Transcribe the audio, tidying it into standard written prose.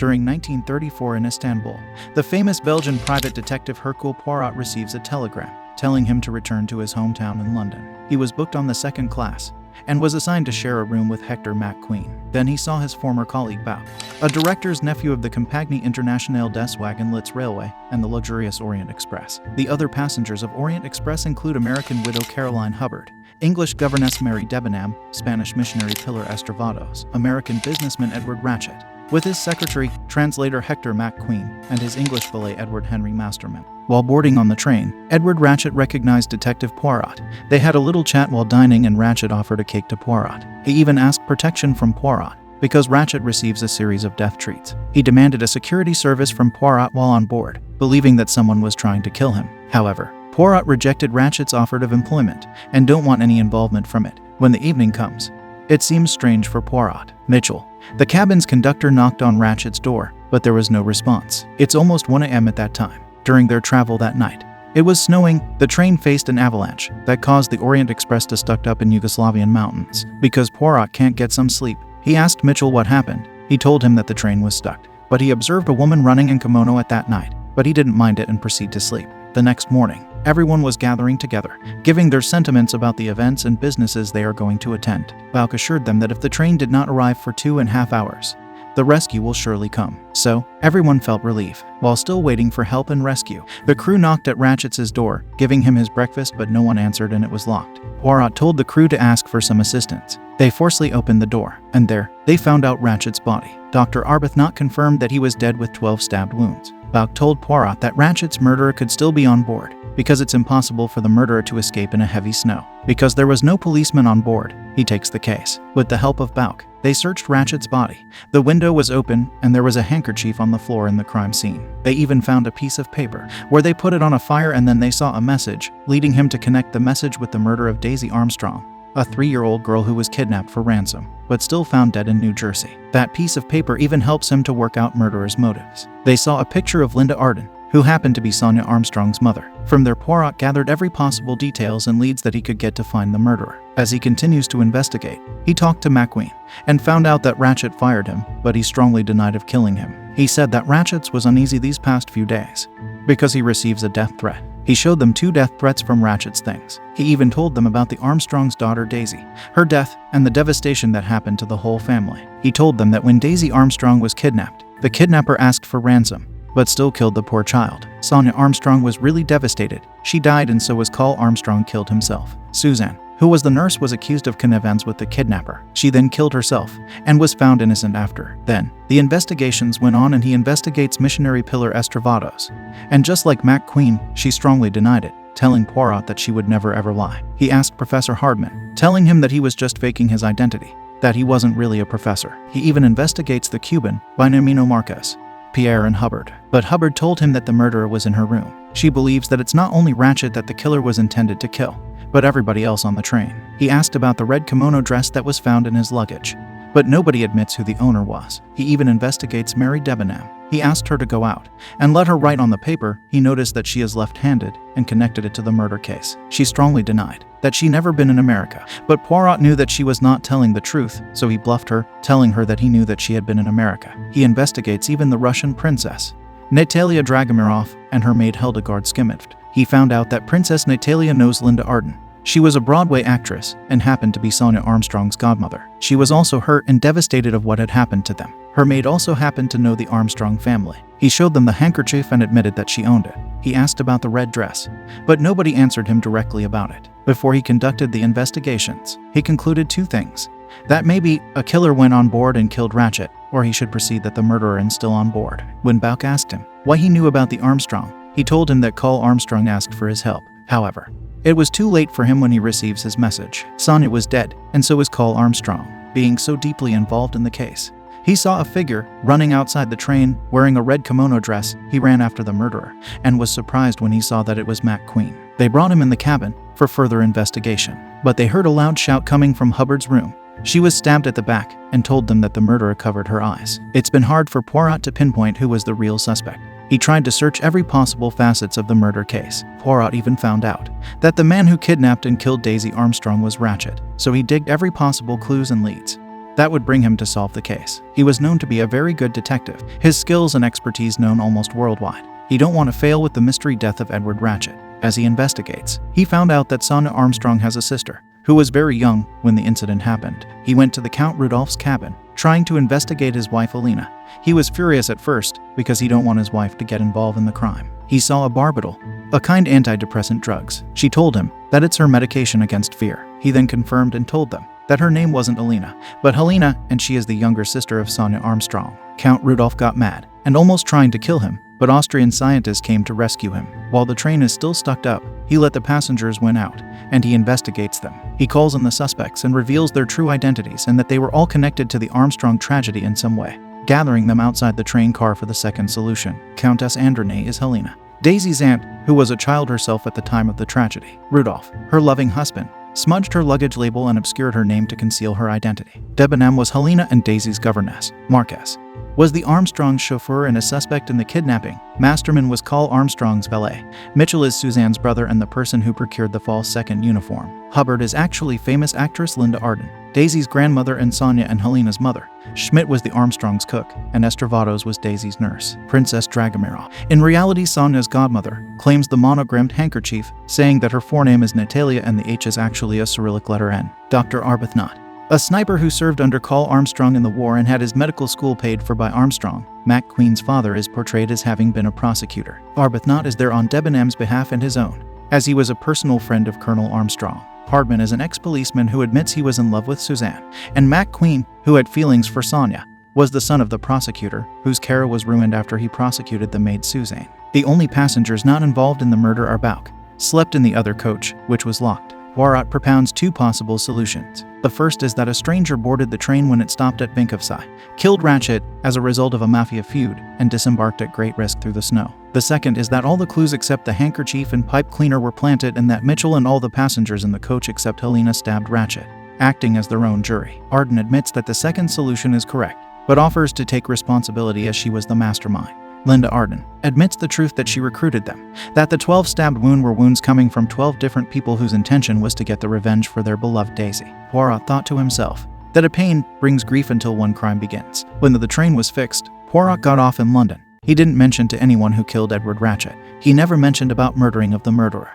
During 1934 in Istanbul, the famous Belgian private detective Hercule Poirot receives a telegram telling him to return to his hometown in London. He was booked on the second class and was assigned to share a room with Hector McQueen. Then he saw his former colleague Bouc, a director's nephew of the Compagnie Internationale des Wagons Railway and the luxurious Orient Express. The other passengers of Orient Express include American widow Caroline Hubbard, English governess Mary Debenham, Spanish missionary Pilar Estravados, American businessman Edward Ratchet, with his secretary, translator Hector McQueen, and his English valet Edward Henry Masterman. While boarding on the train, Edward Ratchet recognized Detective Poirot. They had a little chat while dining and Ratchet offered a cake to Poirot. He even asked protection from Poirot because Ratchet receives a series of death treats. He demanded a security service from Poirot while on board, believing that someone was trying to kill him. However, Poirot rejected Ratchet's offer of employment and don't want any involvement from it. When the evening comes, it seems strange for Poirot. Mitchell, the cabin's conductor, knocked on Ratchet's door, but there was no response. It's almost 1 a.m. at that time. During their travel that night, it was snowing. The train faced an avalanche that caused the Orient Express to stuck up in Yugoslavian mountains. Because Poirot can't get some sleep, he asked Mitchell what happened. He told him that the train was stuck, but he observed a woman running in kimono at that night, but he didn't mind it and proceeded to sleep. The next morning, everyone was gathering together, giving their sentiments about the events and businesses they are going to attend. Bouc assured them that if the train did not arrive for 2.5 hours, the rescue will surely come. So, everyone felt relief. While still waiting for help and rescue, the crew knocked at Ratchet's door, giving him his breakfast, but no one answered and it was locked. Poirot told the crew to ask for some assistance. They forcibly opened the door, and there, they found out Ratchet's body. Dr. Arbuthnot confirmed that he was dead with 12 stabbed wounds. Bouc told Poirot that Ratchet's murderer could still be on board, because it's impossible for the murderer to escape in a heavy snow. Because there was no policeman on board, he takes the case. With the help of Bouc, they searched Ratchet's body. The window was open, and there was a handkerchief on the floor in the crime scene. They even found a piece of paper, where they put it on a fire, and then they saw a message, leading him to connect the message with the murder of Daisy Armstrong, a 3-year-old girl who was kidnapped for ransom, but still found dead in New Jersey. That piece of paper even helps him to work out murderer's motives. They saw a picture of Linda Arden, who happened to be Sonia Armstrong's mother. From there, Poirot gathered every possible details and leads that he could get to find the murderer. As he continues to investigate, he talked to McQueen and found out that Ratchet fired him, but he strongly denied of killing him. He said that Ratchet was uneasy these past few days because he receives a death threat. He showed them 2 death threats from Ratchet's things. He even told them about the Armstrong's daughter Daisy, her death, and the devastation that happened to the whole family. He told them that when Daisy Armstrong was kidnapped, the kidnapper asked for ransom, but still killed the poor child. Sonia Armstrong was really devastated. She died, and so was Carl Armstrong killed himself. Suzanne, who was the nurse, was accused of connivance with the kidnapper. She then killed herself and was found innocent after. Then, the investigations went on, and he investigates missionary Pilar Estravados. And just like McQueen, she strongly denied it, telling Poirot that she would never ever lie. He asked Professor Hardman, telling him that he was just faking his identity, that he wasn't really a professor. He even investigates the Cuban, Binomino Marquez, Pierre, and Hubbard. But Hubbard told him that the murderer was in her room. She believes that it's not only Ratchet that the killer was intended to kill, but everybody else on the train. He asked about the red kimono dress that was found in his luggage, but nobody admits who the owner was. He even investigates Mary Debenham. He asked her to go out and let her write on the paper. He noticed that she is left-handed and connected it to the murder case. She strongly denied that she never been in America, but Poirot knew that she was not telling the truth, so he bluffed her, telling her that he knew that she had been in America. He investigates even the Russian princess, Natalia Dragomirov, and her maid Hildegard Skimovt. He found out that Princess Natalia knows Linda Arden. She was a Broadway actress and happened to be Sonia Armstrong's godmother. She was also hurt and devastated of what had happened to them. Her maid also happened to know the Armstrong family. He showed them the handkerchief and admitted that she owned it. He asked about the red dress, but nobody answered him directly about it. Before he conducted the investigations, he concluded 2 things: that maybe a killer went on board and killed Ratchet, or he should proceed that the murderer is still on board. When Bouc asked him why he knew about the Armstrong, he told him that Carl Armstrong asked for his help. However, it was too late for him when he receives his message. Sonia was dead, and so was Carl Armstrong, being so deeply involved in the case. He saw a figure running outside the train wearing a red kimono dress. He ran after the murderer and was surprised when he saw that it was McQueen. They brought him in the cabin for further investigation, but they heard a loud shout coming from Hubbard's room. She was stabbed at the back and told them that the murderer covered her eyes. It's been hard for Poirot to pinpoint who was the real suspect. He tried to search every possible facets of the murder case. Poirot even found out that the man who kidnapped and killed Daisy Armstrong was Ratchet, so he digged every possible clues and leads. that would bring him to solve the case. He was known to be a very good detective, his skills and expertise known almost worldwide. He don't want to fail with the mystery death of Edward Ratchet. As he investigates, he found out that Sonia Armstrong has a sister, who was very young when the incident happened. He went to the Count Rudolph's cabin, trying to investigate his wife Alina. He was furious at first because he don't want his wife to get involved in the crime. He saw a barbital, a kind antidepressant drugs. She told him that it's her medication against fear. He then confirmed and told them that her name wasn't Alina, but Helena, and she is the younger sister of Sonia Armstrong. Count Rudolph got mad and almost trying to kill him, but Austrian scientists came to rescue him. While the train is still stuck up, he let the passengers win out, and he investigates them. He calls in the suspects and reveals their true identities and that they were all connected to the Armstrong tragedy in some way, gathering them outside the train car for the second solution. Countess Androne is Helena, Daisy's aunt, who was a child herself at the time of the tragedy. Rudolph, her loving husband, smudged her luggage label and obscured her name to conceal her identity. Debenham was Helena and Daisy's governess. Marquez was the Armstrong's chauffeur and a suspect in the kidnapping. Masterman was Carl Armstrong's valet. Mitchell is Suzanne's brother and the person who procured the false second uniform. Hubbard is actually famous actress Linda Arden, Daisy's grandmother and Sonia and Helena's mother. Schmidt was the Armstrongs' cook, and Estravados was Daisy's nurse. Princess Dragomira, in reality Sonia's godmother, claims the monogrammed handkerchief, saying that her forename is Natalia and the H is actually a Cyrillic letter N. Dr. Arbuthnot, a sniper who served under Carl Armstrong in the war and had his medical school paid for by Armstrong. Mac Queen's father is portrayed as having been a prosecutor. Arbuthnot is there on Debenham's behalf and his own, as he was a personal friend of Colonel Armstrong. Hardman is an ex-policeman who admits he was in love with Suzanne, and Mac Queen, who had feelings for Sonia, was the son of the prosecutor, whose career was ruined after he prosecuted the maid Suzanne. The only passengers not involved in the murder are Bouck, slept in the other coach, which was locked. Poirot propounds two possible solutions. The first is that a stranger boarded the train when it stopped at Vinkovci, killed Ratchet as a result of a mafia feud, and disembarked at great risk through the snow. The second is that all the clues except the handkerchief and pipe cleaner were planted and that Mitchell and all the passengers in the coach except Helena stabbed Ratchet, acting as their own jury. Arden admits that the second solution is correct, but offers to take responsibility as she was the mastermind. Linda Arden admits the truth that she recruited them, that the 12 stabbed wounds were wounds coming from 12 different people whose intention was to get the revenge for their beloved Daisy. Poirot thought to himself that a pain brings grief until one crime begins. When the train was fixed, Poirot got off in London. He didn't mention to anyone who killed Edward Ratchet. He never mentioned about murdering of the murderer.